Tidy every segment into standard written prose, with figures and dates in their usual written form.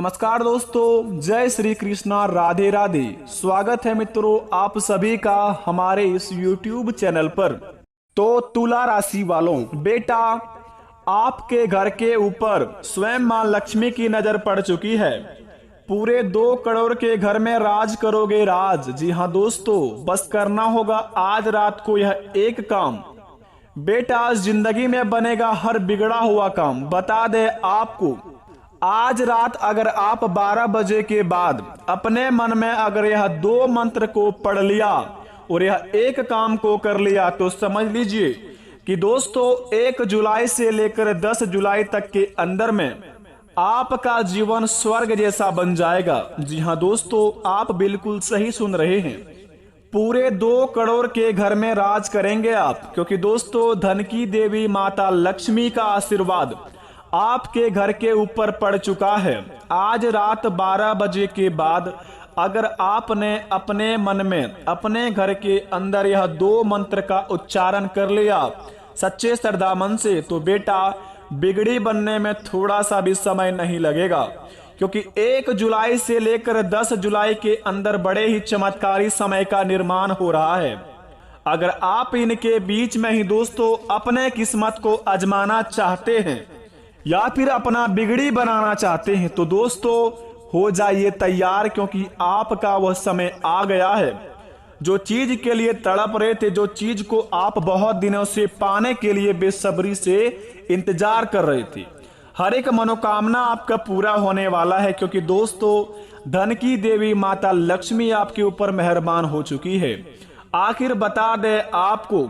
नमस्कार दोस्तों, जय श्री कृष्णा, राधे राधे। स्वागत है मित्रों आप सभी का हमारे इस YouTube चैनल पर। तो तुला राशि वालों, बेटा आपके घर के ऊपर स्वयं मां लक्ष्मी की नजर पड़ चुकी है। पूरे 2 करोड़ के घर में राज करोगे राज। जी हाँ दोस्तों, बस करना होगा आज रात को यह एक काम। बेटा जिंदगी में बनेगा हर बिगड़ा हुआ काम। बता दे आपको, आज रात अगर आप 12 बजे के बाद अपने मन में अगर यह 2 मंत्र को पढ़ लिया और यह एक काम को कर लिया तो समझ लीजिए कि दोस्तों 1 जुलाई से लेकर 10 जुलाई तक के अंदर में आपका जीवन स्वर्ग जैसा बन जाएगा। जी हाँ दोस्तों, आप बिल्कुल सही सुन रहे हैं। पूरे 2 करोड़ के घर में राज करेंगे आप, क्योंकि दोस्तों धन की देवी माता लक्ष्मी का आशीर्वाद आपके घर के ऊपर पड़ चुका है। आज रात 12 बजे के बाद अगर आपने अपने मन में अपने घर के अंदर यह 2 मंत्र का उच्चारण कर लिया सच्चे श्रद्धा मन से, तो बेटा बिगड़ी बनने में थोड़ा सा भी समय नहीं लगेगा, क्योंकि 1 जुलाई से लेकर 10 जुलाई के अंदर बड़े ही चमत्कारी समय का निर्माण हो रहा है। अगर आप इनके बीच में ही दोस्तों अपने किस्मत को आजमाना चाहते हैं या फिर अपना बिगड़ी बनाना चाहते हैं तो दोस्तों हो जाइए तैयार, क्योंकि आपका वह समय आ गया है। जो चीज के लिए तड़प रहे थे, जो चीज को आप बहुत दिनों से पाने के लिए बेसब्री से इंतजार कर रहे थे, हर एक मनोकामना आपका पूरा होने वाला है, क्योंकि दोस्तों धन की देवी माता लक्ष्मी आपके ऊपर मेहरबान हो चुकी है। आखिर बता दे आपको,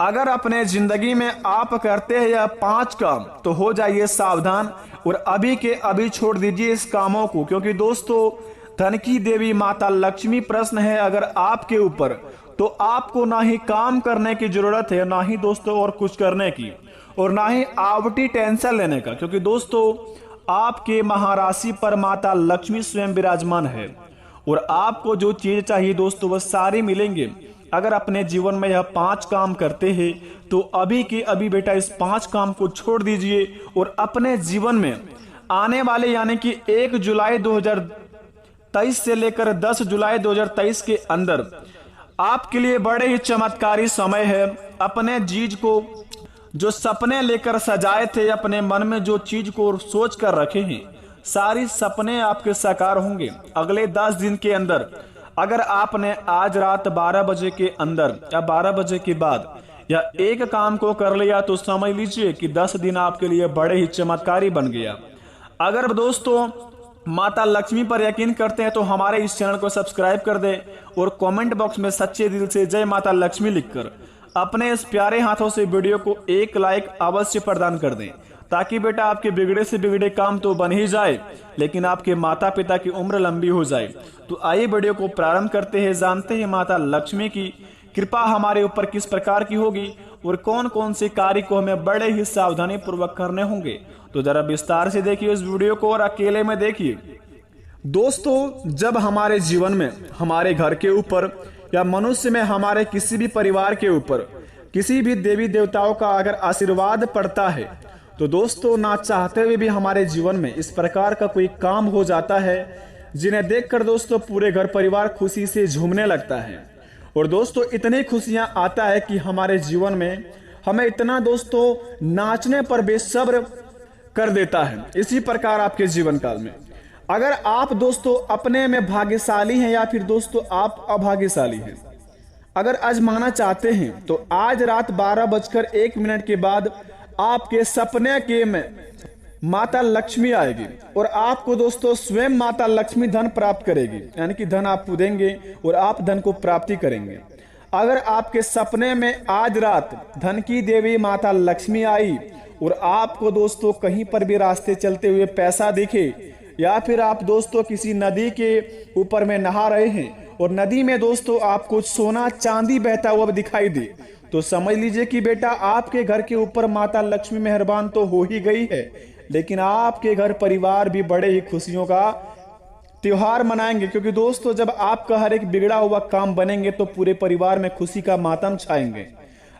अगर अपने जिंदगी में आप करते हैं यह 5 काम तो हो जाइए सावधान और अभी के अभी छोड़ दीजिए इस कामों को, क्योंकि दोस्तों धन की देवी माता लक्ष्मी प्रश्न है अगर आपके ऊपर, तो आपको ना ही काम करने की जरूरत है, ना ही दोस्तों और कुछ करने की, और ना ही आवटी टेंशन लेने का, क्योंकि दोस्तों आपके महाराशि पर माता लक्ष्मी स्वयं विराजमान है और आपको जो चीज चाहिए दोस्तों वह सारी मिलेंगे। अगर अपने जीवन में यह 5 काम करते हैं तो अभी के अभी बेटा इस 5 काम को छोड़ दीजिए और अपने जीवन में आने वाले यानी कि 1 जुलाई 2023 से लेकर 10 जुलाई 2023 के अंदर आपके लिए बड़े ही चमत्कारी समय है। अपने चीज को जो सपने लेकर सजाए थे, अपने मन में जो चीज को सोच कर रखे हैं, सारी सपने आपके साकार होंगे अगले 10 दिन के अंदर। अगर आपने आज रात 12 बजे के अंदर या 12 बजे के बाद या एक काम को कर लिया तो समझ लीजिए कि 10 दिन आपके लिए बड़े ही चमत्कारी बन गया। अगर दोस्तों माता लक्ष्मी पर यकीन करते हैं तो हमारे इस चैनल को सब्सक्राइब कर दें और कमेंट बॉक्स में सच्चे दिल से जय माता लक्ष्मी लिखकर अपने इस प्यारे हाथों से वीडियो को एक लाइक अवश्य प्रदान कर दें, ताकि बेटा आपके बिगड़े से बिगड़े काम तो बन ही जाए लेकिन आपके माता पिता की उम्र लंबी हो जाए। तो आइए वीडियो को प्रारंभ करते हैं, जानते हैं माता लक्ष्मी की कृपा हमारे ऊपर किस प्रकार की होगी और कौन कौन से कार्य को हमें बड़े ही सावधानी पूर्वक करने होंगे। तो जरा विस्तार से देखिए इस वीडियो को और अकेले में देखिए। दोस्तों जब हमारे जीवन में हमारे घर के ऊपर या मनुष्य में हमारे किसी भी परिवार के ऊपर किसी भी देवी देवताओं का अगर आशीर्वाद पड़ता है तो दोस्तों ना चाहते हुए भी हमारे जीवन में इस प्रकार का कोई काम हो जाता है जिन्हें देखकर दोस्तों पूरे घर परिवार खुशी से झूमने लगता है। और दोस्तों इतनी खुशियां आता है कि हमारे जीवन में हमें इतना दोस्तों नाचने पर बेसब्र कर देता है। इसी प्रकार आपके जीवन काल में अगर आप दोस्तों अपने में भाग्यशाली हैं या फिर दोस्तों आप अभाग्यशाली हैं, अगर आजमाना चाहते हैं तो आज रात 12:01 के बाद आपके सपने के में माता लक्ष्मी आएगी और आपको दोस्तों स्वयं माता लक्ष्मी धन प्राप्त करेगी, यानी कि धन आपको देंगे और आप धन को प्राप्ति करेंगे। अगर आपके सपने में आज रात धन की देवी माता लक्ष्मी आई और आपको दोस्तों कहीं पर भी रास्ते चलते हुए पैसा दिखे या फिर आप दोस्तों किसी नदी के ऊपर में नहा रहे हैं और नदी में दोस्तों आपको सोना चांदी बहता हुआ दिखाई दे, तो समझ लीजिए कि बेटा आपके घर के ऊपर माता लक्ष्मी मेहरबान तो हो ही गई है, लेकिन आपके घर परिवार भी बड़े ही खुशियों का त्योहार मनाएंगे। क्योंकि दोस्तों जब आपका हर एक बिगड़ा हुआ काम बनेंगे तो पूरे परिवार में खुशी का मातम छाएंगे।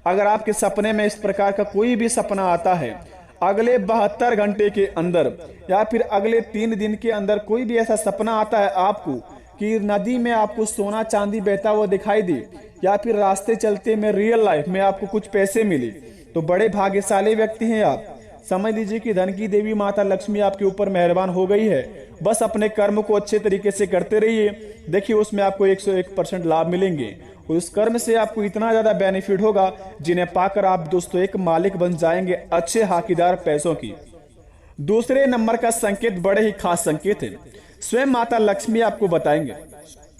अगर आपके सपने में इस प्रकार का कोई भी सपना आता है, अगले 72 घंटे के अंदर या फिर अगले 3 दिन के अंदर कोई भी ऐसा सपना आता है आपको कि नदी में आपको सोना चांदी बहता हुआ दिखाई दे, या फिर रास्ते चलते में रियल लाइफ में आपको कुछ पैसे मिले, तो बड़े भाग्यशाली व्यक्ति हैं आप। समझ लीजिए कि धन की देवी माता लक्ष्मी आपके ऊपर मेहरबान हो गई है। बस अपने कर्म को अच्छे तरीके से करते रहिए, देखिए उसमें आपको 101% लाभ मिलेंगे और उस कर्म से आपको इतना ज्यादा बेनिफिट होगा जिन्हें पाकर आप दोस्तों एक मालिक बन जाएंगे अच्छे हाकीदार पैसों की। दूसरे नंबर का संकेत बड़े ही खास संकेत है, स्वयं माता लक्ष्मी आपको बताएंगे।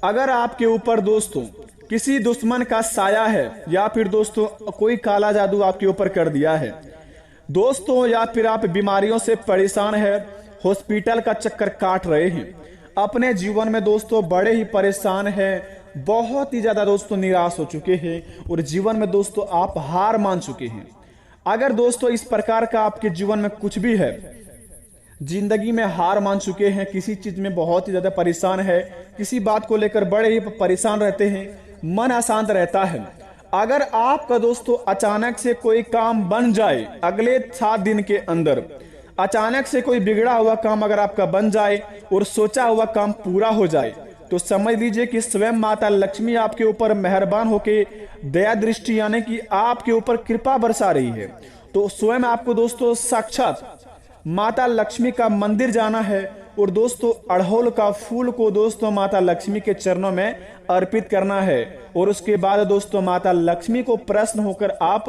अगर आपके ऊपर दोस्तों किसी दुश्मन का साया है या फिर दोस्तों कोई काला जादू आपके ऊपर कर दिया है दोस्तों, या फिर आप बीमारियों से परेशान है, हॉस्पिटल का चक्कर काट रहे हैं, अपने जीवन में दोस्तों बड़े ही परेशान हैं, बहुत ही ज्यादा दोस्तों निराश हो चुके हैं और जीवन में दोस्तों आप हार मान चुके हैं। अगर दोस्तों इस प्रकार का आपके जीवन में कुछ भी है, जिंदगी में हार मान चुके हैं, किसी चीज में बहुत ही ज्यादा परेशान है, किसी बात को लेकर बड़े ही परेशान रहते हैं, मन अशांत रहता है, अगर आपका दोस्तों अचानक से कोई काम बन जाए, अगले 7 दिन के अंदर अचानक से कोई बिगड़ा हुआ काम अगर आपका बन जाए और सोचा हुआ काम पूरा हो जाए, तो समझ लीजिए कि स्वयं माता लक्ष्मी आपके ऊपर मेहरबान होके दया दृष्टि यानी कि आपके ऊपर कृपा बरसा रही है। तो स्वयं आपको दोस्तों साक्षात माता लक्ष्मी का मंदिर जाना है और दोस्तों अड़हुल का फूल को दोस्तों माता लक्ष्मी के चरणों में अर्पित करना है और उसके बाद दोस्तों माता लक्ष्मी को प्रसन्न होकर आप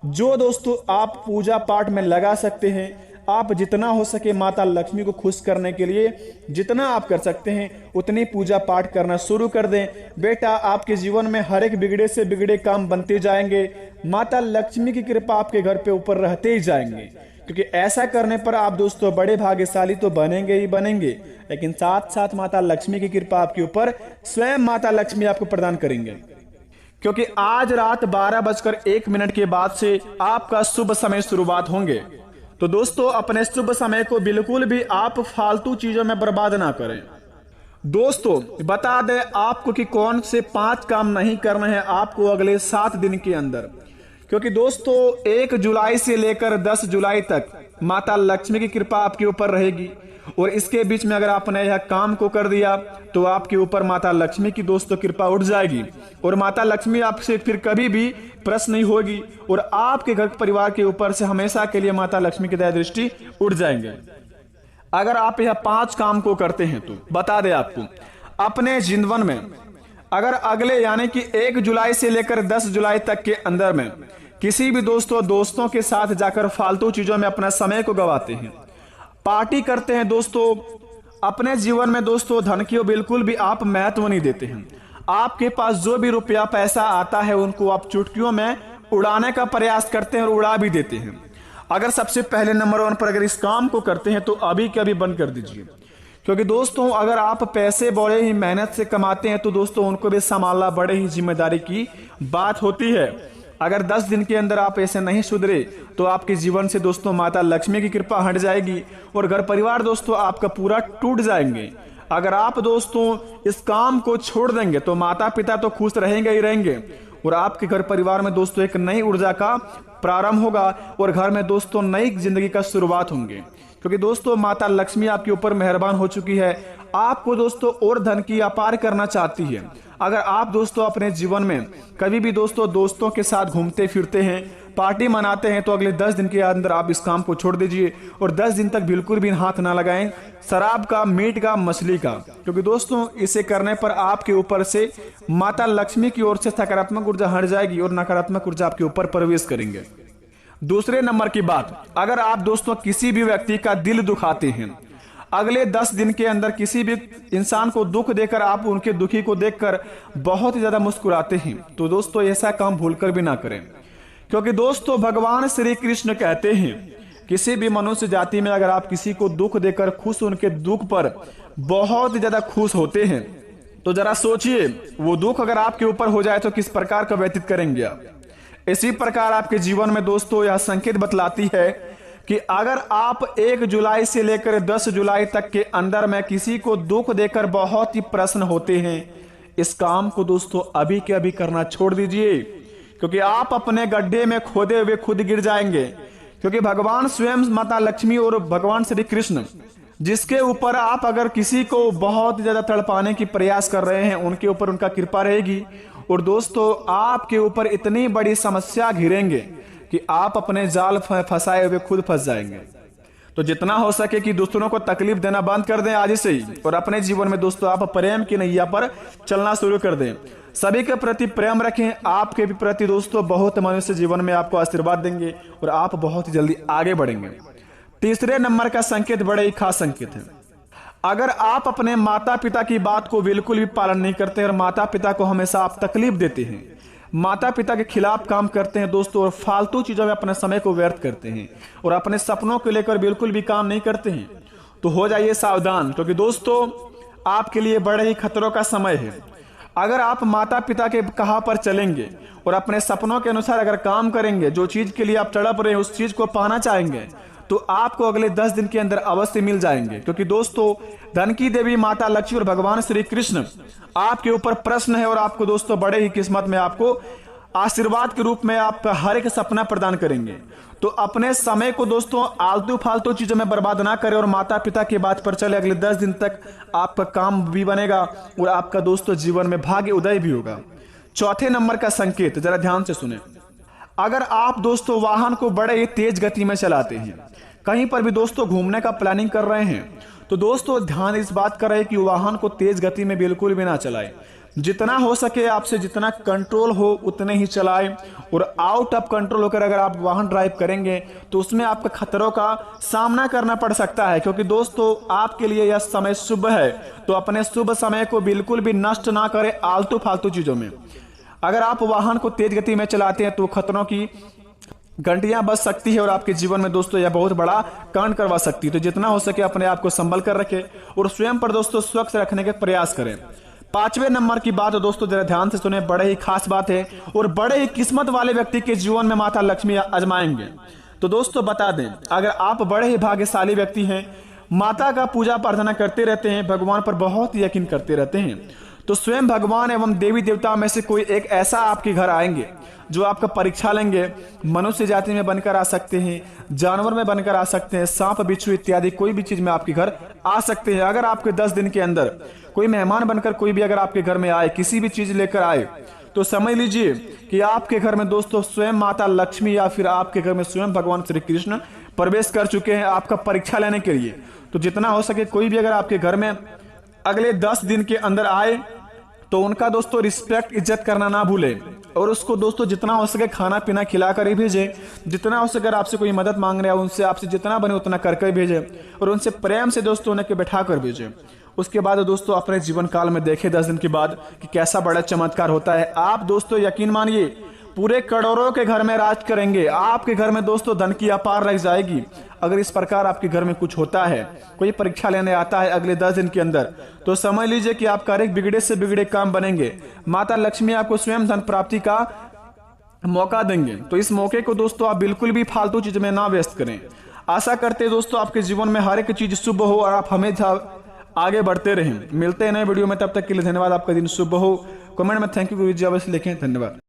जो दोस्तों आप पूजा पाठ में लगा सकते हैं, आप जितना हो सके माता लक्ष्मी को खुश करने के लिए जितना आप कर सकते हैं उतनी पूजा पाठ करना शुरू कर दें। बेटा आपके जीवन में हर एक बिगड़े से बिगड़े काम बनते जाएंगे, माता लक्ष्मी की कृपा आपके घर पे ऊपर रहते ही जाएंगे, क्योंकि ऐसा करने पर आप दोस्तों बड़े भाग्यशाली तो बनेंगे ही बनेंगे, लेकिन साथ साथ माता लक्ष्मी की कृपा आपके ऊपर स्वयं माता लक्ष्मी आपको प्रदान करेंगे। क्योंकि आज रात 12:01 के बाद से आपका शुभ समय शुरुआत होंगे, तो दोस्तों अपने शुभ समय को बिल्कुल भी आप फालतू चीजों में बर्बाद ना करें। दोस्तों बता दें आपको कि कौन से 5 काम नहीं करने हैं आपको अगले 7 दिन के अंदर, क्योंकि दोस्तों 1 जुलाई से लेकर 10 जुलाई तक माता लक्ष्मी की कृपा आपके ऊपर रहेगी और इसके बीच में अगर आपने यह काम को कर दिया तो आपके ऊपर माता लक्ष्मी की दोस्तों कृपा उठ जाएगी और माता लक्ष्मी आपसे फिर कभी भी प्रश्न नहीं होगी और आपके घर परिवार के ऊपर से हमेशा के लिए माता लक्ष्मी की दया दृष्टि उठ जाएंगे। अगर आप यह 5 काम को करते हैं तो बता दें आपको अपने जीवन में अगर अगले यानी कि 1 जुलाई से लेकर 10 जुलाई तक के अंदर में किसी भी दोस्तों के साथ जाकर फालतू चीजों में अपना समय को गवाते हैं, पार्टी करते हैं दोस्तों, अपने जीवन में दोस्तों धन की बिल्कुल भी आप महत्व नहीं देते हैं, आपके पास जो भी रुपया पैसा आता है उनको आप चुटकियों में उड़ाने का प्रयास करते हैं और उड़ा भी देते हैं। अगर सबसे पहले नंबर 1 पर अगर इस काम को करते हैं तो अभी के अभी बंद कर दीजिए, क्योंकि दोस्तों अगर आप पैसे बड़े ही मेहनत से कमाते हैं तो दोस्तों उनको भी संभालना बड़े ही जिम्मेदारी की बात होती है। अगर 10 दिन के अंदर आप ऐसे नहीं सुधरे तो आपके जीवन से दोस्तों माता लक्ष्मी की कृपा हट जाएगी और घर परिवार दोस्तों आपका पूरा टूट जाएंगे। अगर आप दोस्तों इस काम को छोड़ देंगे तो माता पिता तो खुश रहेंगे ही रहेंगे और आपके घर परिवार में दोस्तों एक नई ऊर्जा का प्रारंभ होगा और घर में दोस्तों नई जिंदगी का शुरुआत होंगे, क्योंकि दोस्तों माता लक्ष्मी आपके ऊपर मेहरबान हो चुकी है, आपको दोस्तों और धन की अपार करना चाहती है। अगर आप दोस्तों अपने जीवन में कभी भी दोस्तों के साथ घूमते फिरते हैं, पार्टी मनाते हैं, तो अगले 10 दिन के अंदर आप इस काम को छोड़ दीजिए और 10 दिन तक बिल्कुल भी हाथ ना लगाएं शराब का, मीट का, मछली का, क्योंकि दोस्तों इसे करने पर आपके ऊपर से माता लक्ष्मी की ओर से सकारात्मक ऊर्जा हट जाएगी और नकारात्मक ऊर्जा आपके ऊपर प्रवेश करेंगे। दूसरे नंबर की बात, अगर आप दोस्तों किसी भी व्यक्ति का दिल दुखाते हैं, अगले 10 दिन के अंदर किसी भी इंसान को दुख देकर आप उनके दुखी को देखकर बहुत ही ज्यादा मुस्कुराते हैं, तो दोस्तों ऐसा काम भूलकर भी ना करें, क्योंकि दोस्तों भगवान श्री कृष्ण कहते हैं किसी भी मनुष्य जाति में अगर आप किसी को दुख देकर खुश उनके दुख पर बहुत ही ज्यादा खुश होते हैं तो जरा सोचिए वो दुख अगर आपके ऊपर हो जाए तो किस प्रकार का व्यतीत करेंगे आप। इसी प्रकार आपके जीवन में दोस्तों यह संकेत बतलाती है कि अगर आप 1 जुलाई से लेकर 10 जुलाई तक के अंदर में किसी को दुख देकर बहुत ही प्रसन्न होते हैं, इस काम को दोस्तों अभी के अभी करना छोड़ दीजिए, क्योंकि आप अपने गड्ढे में खोदे हुए खुद गिर जाएंगे, क्योंकि भगवान स्वयं माता लक्ष्मी और भगवान श्री कृष्ण जिसके ऊपर आप अगर किसी को बहुत ज्यादा तड़पाने की प्रयास कर रहे हैं, उनके ऊपर उनका कृपा रहेगी और दोस्तों आपके ऊपर इतनी बड़ी समस्या घिरेंगे कि आप अपने जाल फंसाए हुए खुद फंस जाएंगे। तो जितना हो सके कि दूसरों को तकलीफ देना बंद कर दें आज से ही, और अपने जीवन में दोस्तों आप प्रेम की नैया पर चलना शुरू कर दें। सभी के प्रति प्रेम रखें, आपके भी प्रति दोस्तों बहुत मनुष्य जीवन में आपको आशीर्वाद देंगे और आप बहुत ही जल्दी आगे बढ़ेंगे। तीसरे नंबर का संकेत बड़े ही खास संकेत है। अगर आप अपने माता पिता की बात को बिल्कुल भी पालन नहीं करते और माता पिता को हमेशा आप तकलीफ देते हैं, माता पिता के खिलाफ काम करते हैं दोस्तों, और फालतू चीजों में अपने समय को व्यर्थ करते हैं और अपने सपनों को लेकर बिल्कुल भी काम नहीं करते हैं, तो हो जाइए सावधान, क्योंकि दोस्तों आपके लिए बड़े ही खतरों का समय है। अगर आप माता पिता के कहा पर चलेंगे और अपने सपनों के अनुसार अगर काम करेंगे, जो चीज के लिए आप तड़प रहे हैं उस चीज को पाना चाहेंगे, तो आपको अगले 10 दिन के अंदर अवश्य मिल जाएंगे। क्योंकि दोस्तों धन की देवी माता लक्ष्मी और भगवान श्री कृष्ण आपके ऊपर प्रश्न है और आपको दोस्तों बड़े ही किस्मत में आपको आशीर्वाद के रूप में आपका हर एक सपना प्रदान करेंगे। तो अपने समय को दोस्तों आलतू फालतू चीजों में बर्बाद ना करें और माता पिता की बात पर चले। अगले 10 दिन तक आपका काम भी बनेगा और आपका दोस्तों जीवन में भाग्य उदय भी होगा। चौथे नंबर का संकेत जरा ध्यान से सुने। अगर आप दोस्तों वाहन को बड़े ही तेज गति में चलाते हैं, कहीं पर भी दोस्तों घूमने का प्लानिंग कर रहे हैं, तो दोस्तों ध्यान इस बात का रहे कि वाहन को तेज गति में बिल्कुल भी ना चलाएं। जितना हो सके आपसे जितना कंट्रोल हो उतने ही चलाएं, और आउट ऑफ कंट्रोल होकर अगर आप वाहन ड्राइव करेंगे तो उसमें आपका खतरों का सामना करना पड़ सकता है। क्योंकि दोस्तों आपके लिए यह समय शुभ है, तो अपने शुभ समय को बिल्कुल भी नष्ट ना करें आलतू फालतू चीजों में। अगर आप वाहन को तेज गति में चलाते हैं तो खतरों की घंटियां बज सकती है और आपके जीवन में दोस्तों यह बहुत बड़ा कांड करवा सकती है। तो जितना हो सके अपने आप को संभल कर रखें और स्वयं पर दोस्तों स्वच्छ रखने का प्रयास करें। पांचवें नंबर की बात दोस्तों जरा ध्यान से सुने, बड़े ही खास बात है और बड़े ही किस्मत वाले व्यक्ति के जीवन में माता लक्ष्मी आजमाएंगे। तो दोस्तों बता दें, अगर आप बड़े ही भाग्यशाली व्यक्ति हैं, माता का पूजा प्रार्थना करते रहते हैं, भगवान पर बहुत यकीन करते रहते हैं, तो स्वयं भगवान एवं देवी देवता में से कोई एक ऐसा आपके घर आएंगे जो आपका परीक्षा लेंगे। मनुष्य जाति में बनकर आ सकते हैं, जानवर में बनकर आ सकते हैं, सांप बिच्छू इत्यादि कोई भी चीज में आपके घर आ सकते हैं। अगर आपके 10 दिन के अंदर कोई मेहमान बनकर कोई भी अगर आपके घर में आए, किसी भी चीज लेकर आए, तो समझ लीजिए कि आपके घर में दोस्तों स्वयं माता लक्ष्मी या फिर आपके घर में स्वयं भगवान श्री कृष्ण प्रवेश कर चुके हैं आपका परीक्षा लेने के लिए। तो जितना हो सके कोई भी अगर आपके घर में अगले 10 दिन के अंदर आए तो उनका दोस्तों रिस्पेक्ट इज्जत करना ना भूले, और उसको दोस्तों जितना हो सके खाना पीना खिलाकर ही भेजे। जितना हो सके अगर आपसे कोई मदद मांग रहा है उनसे आपसे जितना बने उतना करके भेजे, और उनसे प्रेम से दोस्तों उन्हें बैठा कर भेजे। उसके बाद दोस्तों अपने जीवन काल में देखे 10 दिन के बाद कि कैसा बड़ा चमत्कार होता है। आप दोस्तों यकीन मानिए पूरे करोड़ों के घर में राज करेंगे। आपके घर में दोस्तों धन की अपार रह जाएगी। अगर इस प्रकार आपके घर में कुछ होता है, कोई परीक्षा लेने आता है अगले 10 दिन के अंदर, तो समझ लीजिए कि आपका एक बिगड़े से बिगड़े काम बनेंगे। माता लक्ष्मी आपको स्वयं धन प्राप्ति का मौका देंगे। तो इस मौके को दोस्तों आप बिल्कुल भी फालतू चीज में ना व्यस्त करें। आशा करते हैं दोस्तों आपके जीवन में हर एक चीज शुभ हो और आप हमेशा आगे बढ़ते रहें। मिलते हैं नए वीडियो में, तब तक के लिए धन्यवाद। आपका दिन शुभ हो। कमेंट में थैंक यू गुरुजी अवश्य लिखें। धन्यवाद।